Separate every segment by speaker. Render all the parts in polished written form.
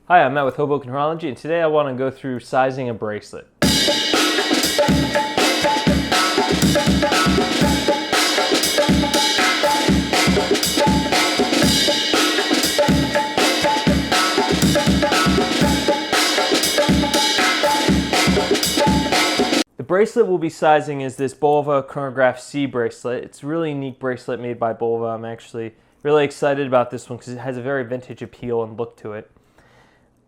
Speaker 1: Hi, I'm Matt with Hoboken Horology, and today I want to go through sizing a bracelet. The bracelet we'll be sizing is this Bulova Chronograph C bracelet. It's a really unique bracelet made by Bulova. I'm actually really excited about this one because it has a very vintage appeal and look to it.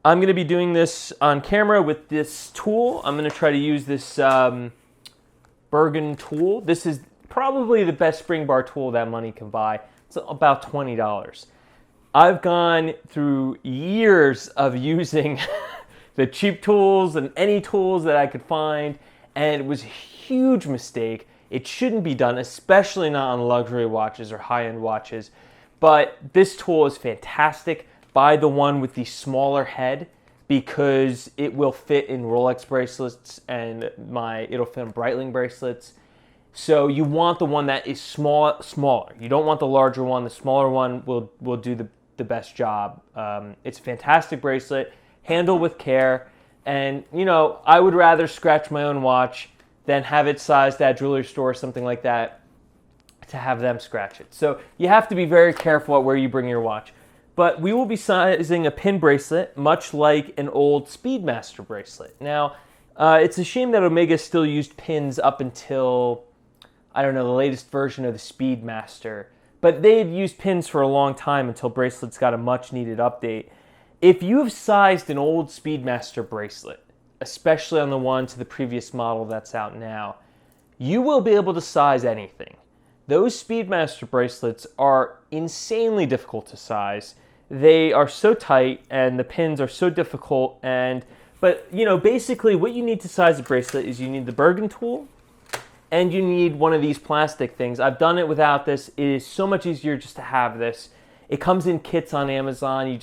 Speaker 1: I'm going to be doing this on camera with this tool. I'm going to try to use this Bergen tool. This is probably the best spring bar tool that money can buy. It's about $20. I've gone through years of using the cheap tools and any tools that I could find, and it was a huge mistake. It shouldn't be done, especially not on luxury watches or high-end watches. But this tool is fantastic. Buy the one with the smaller head because it will fit in Rolex bracelets and it'll fit in Breitling bracelets. So you want the one that is smaller. You don't want the larger one. The smaller one will do the best job. It's a fantastic bracelet. Handle with care. And, you know, I would rather scratch my own watch than have it sized at a jewelry store or something like that to have them scratch it. So you have to be very careful at where you bring your watch. But we will be sizing a pin bracelet, much like an old Speedmaster bracelet. Now, it's a shame that Omega still used pins up until, I don't know, the latest version of the Speedmaster. But they had used pins for a long time until bracelets got a much needed update. If you have sized an old Speedmaster bracelet, especially on the one to the previous model that's out now, you will be able to size anything. Those Speedmaster bracelets are insanely difficult to size. They are so tight and the pins are so difficult. But you know, basically what you need to size a bracelet is you need the Bergen tool and you need one of these plastic things. I've done it without this. It is so much easier just to have this. It comes in kits on Amazon.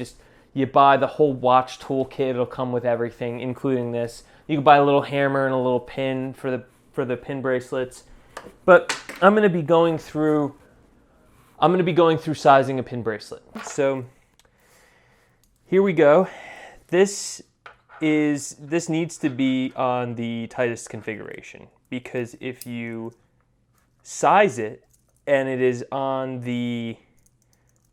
Speaker 1: You buy the whole watch tool kit. It'll come with everything, including this. You can buy a little hammer and a little pin for the pin bracelets. But I'm going to be going through sizing a pin bracelet. So here we go. This needs to be on the tightest configuration because if you size it and it is on the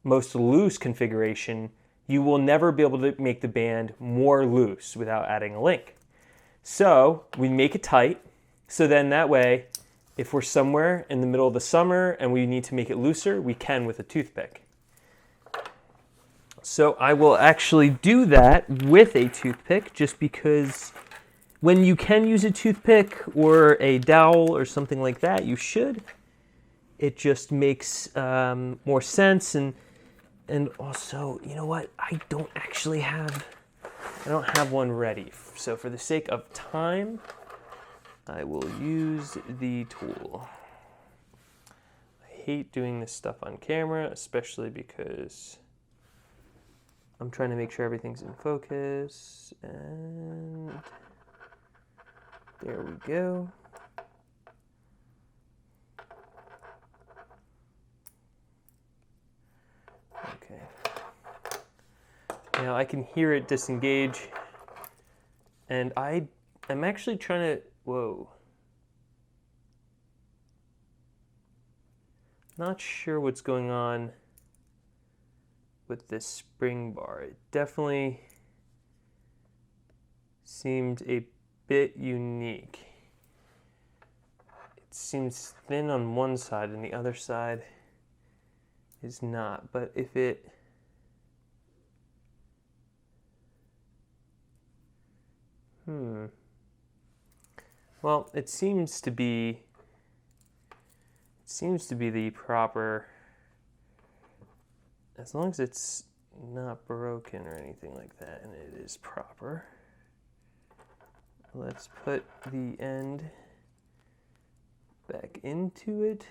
Speaker 1: most loose configuration, you will never be able to make the band more loose without adding a link. So we make it tight. So then that way, if we're somewhere in the middle of the summer and we need to make it looser, we can with a toothpick. So I will actually do that with a toothpick just because when you can use a toothpick or a dowel or something like that, you should. It just makes more sense. And also, you know what? I don't have one ready. So for the sake of time, I will use the tool. I hate doing this stuff on camera, especially because I'm trying to make sure everything's in focus. And there we go. Okay. Now I can hear it disengage, and I'm actually trying to, whoa. Not sure what's going on with this spring bar. It definitely seemed a bit unique. It seems thin on one side and the other side is not, but if it well, it seems to be the proper, as long as it's not broken or anything like that, and it is proper. Let's put the end back into it.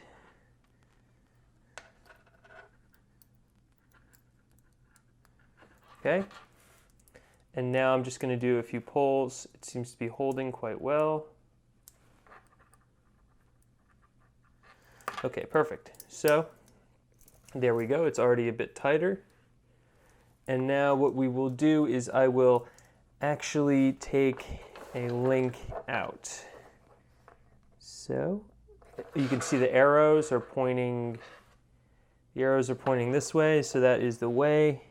Speaker 1: Okay. And now I'm just going to do a few pulls. It seems to be holding quite well. Okay, perfect. So there we go. It's already a bit tighter. And now what we will do is I will actually take a link out. So you can see the arrows are pointing this way, so that is the way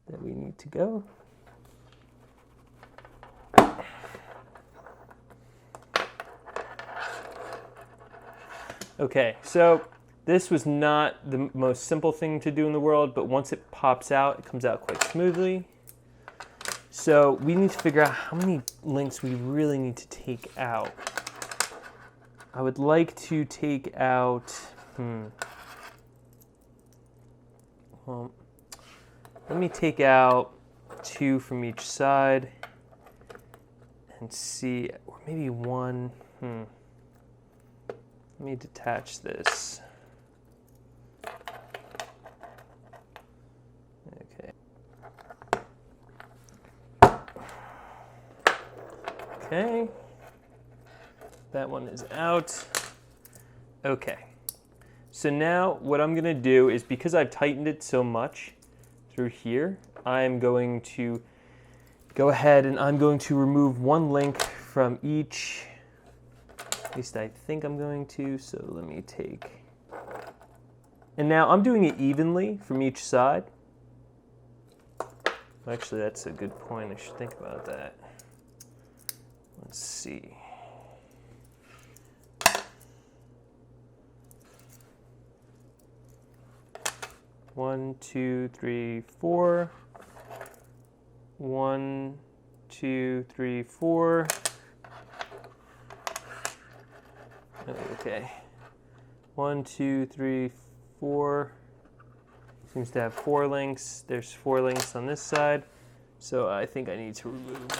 Speaker 1: that we need to go. Okay, so this was not the most simple thing to do in the world, but once it pops out, it comes out quite smoothly. So we need to figure out how many links we really need to take out. I would like to take out, well, let me take out 2 from each side and see, or maybe 1, Let me detach this. Okay. Okay. That one is out. Okay. So now what I'm going to do is, because I've tightened it so much through here, I'm going to go ahead and I'm going to remove 1 link from each. At least I think I'm going to, so let me take. And now I'm doing it evenly from each side. Actually, that's a good point. I should think about that. Let's see. One, two, three, 4. 1, 2, 3, 4. Okay. 1, 2, 3, 4. Seems to have 4 links. There's 4 links on this side. So I think I need to remove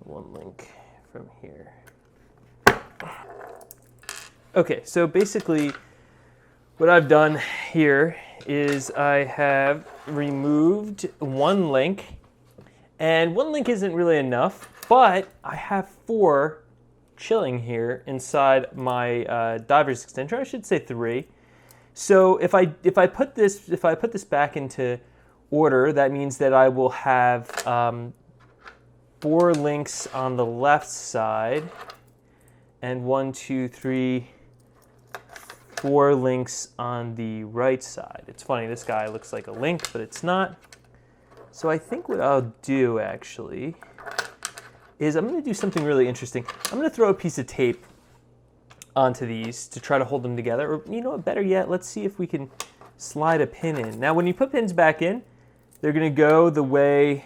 Speaker 1: one link from here. Okay, so basically what I've done here is I have removed 1 link, and 1 link isn't really enough, but I have 4 chilling here inside my diver's extension. I should say 3. So if I put this back into order, that means that I will have 4 links on the left side, and 1, 2, 3, 4 links on the right side. It's funny, this guy looks like a link, but it's not. So I think what I'll do actually is I'm going to do something really interesting. I'm going to throw a piece of tape onto these to try to hold them together. Or, you know what, better yet, let's see if we can slide a pin in. Now, when you put pins back in, they're going to go the way,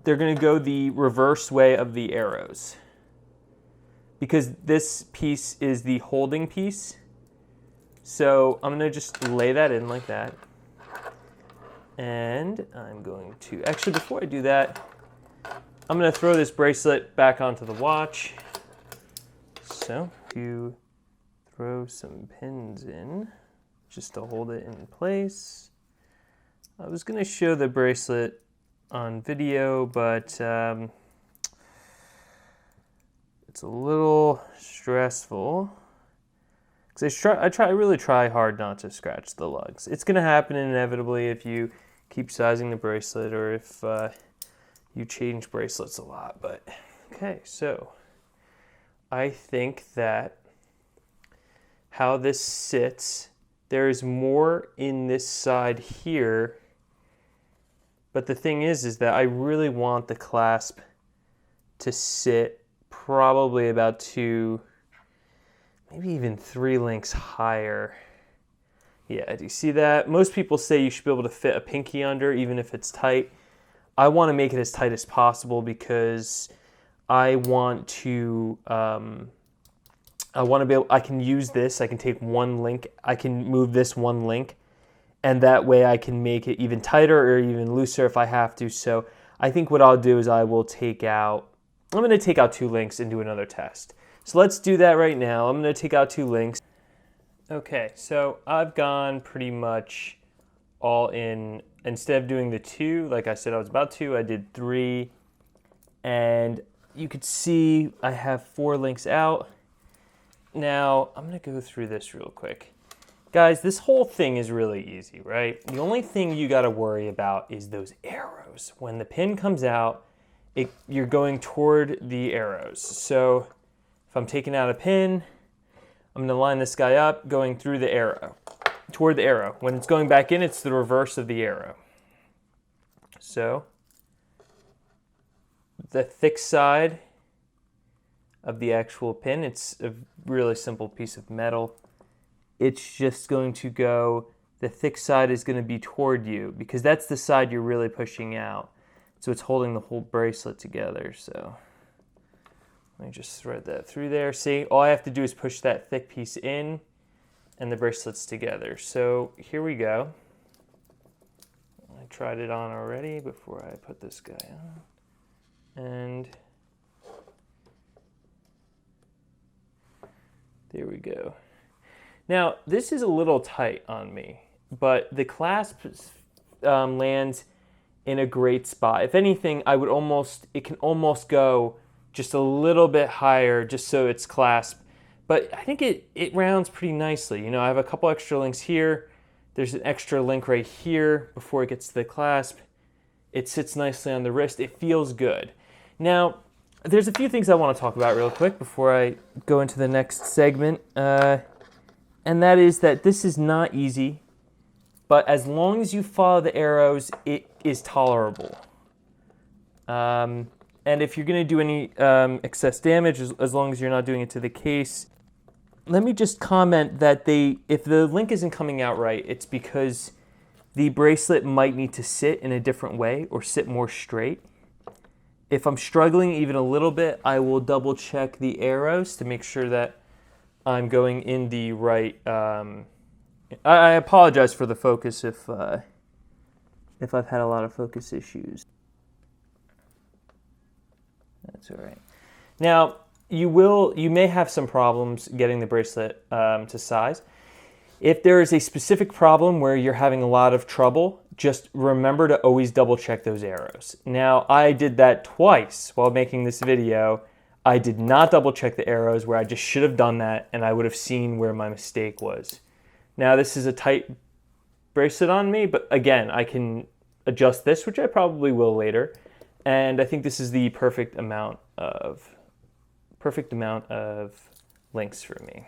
Speaker 1: they're going to go the reverse way of the arrows, because this piece is the holding piece. So I'm going to just lay that in like that. And I'm going to, actually before I do that, I'm going to throw this bracelet back onto the watch. So to throw some pins in just to hold it in place. I was going to show the bracelet on video, but it's a little stressful because I really try hard not to scratch the lugs. It's going to happen inevitably if you keep sizing the bracelet or if you change bracelets a lot. But okay, so I think that how this sits, there's more in this side here, but the thing is that I really want the clasp to sit probably about 2, maybe even 3 links higher. Yeah, do you see that? Most people say you should be able to fit a pinky under even if it's tight. I want to make it as tight as possible because I want to be able, I can use this, I can take 1 link, I can move this 1 link, and that way I can make it even tighter or even looser if I have to. So I think what I'll do is I'm going to take out 2 links and do another test. So let's do that right now. I'm going to take out 2 links. Okay, so I've gone pretty much all in. Instead of doing the 2, like I said I was about to, I did 3. And you could see I have 4 links out. Now, I'm going to go through this real quick. Guys, this whole thing is really easy, right? The only thing you got to worry about is those arrows. When the pin comes out, you're going toward the arrows. So if I'm taking out a pin, I'm going to line this guy up going through the arrow, toward the arrow. When it's going back in, it's the reverse of the arrow. So the thick side of the actual pin, it's a really simple piece of metal. It's just going to go, the thick side is going to be toward you because that's the side you're really pushing out. So it's holding the whole bracelet together. So let me just thread that through there. See, all I have to do is push that thick piece in and the bracelet's together. So here we go. I tried it on already before I put this guy on. And there we go. Now, this is a little tight on me, but the clasp lands in a great spot. If anything, it can almost go just a little bit higher just so it's clasped. But I think it rounds pretty nicely. You know, I have a couple extra links here. There's an extra link right here before it gets to the clasp. It sits nicely on the wrist. It feels good. Now, there's a few things I want to talk about real quick before I go into the next segment. And that is that this is not easy, but as long as you follow the arrows, it is tolerable. And if you're going to do any excess damage, as long as you're not doing it to the case, let me just comment that if the link isn't coming out right, it's because the bracelet might need to sit in a different way or sit more straight. If I'm struggling even a little bit, I will double check the arrows to make sure that I'm going in the right. I apologize for the focus if I've had a lot of focus issues. That's all right. Now you may have some problems getting the bracelet to size. If there is a specific problem where you're having a lot of trouble, just remember to always double check those arrows. Now I did that twice while making this video. I did not double check the arrows where I just should have done that and I would have seen where my mistake was. Now this is a tight bracelet on me, but again, I can adjust this, which I probably will later. And I think this is the perfect amount of links for me.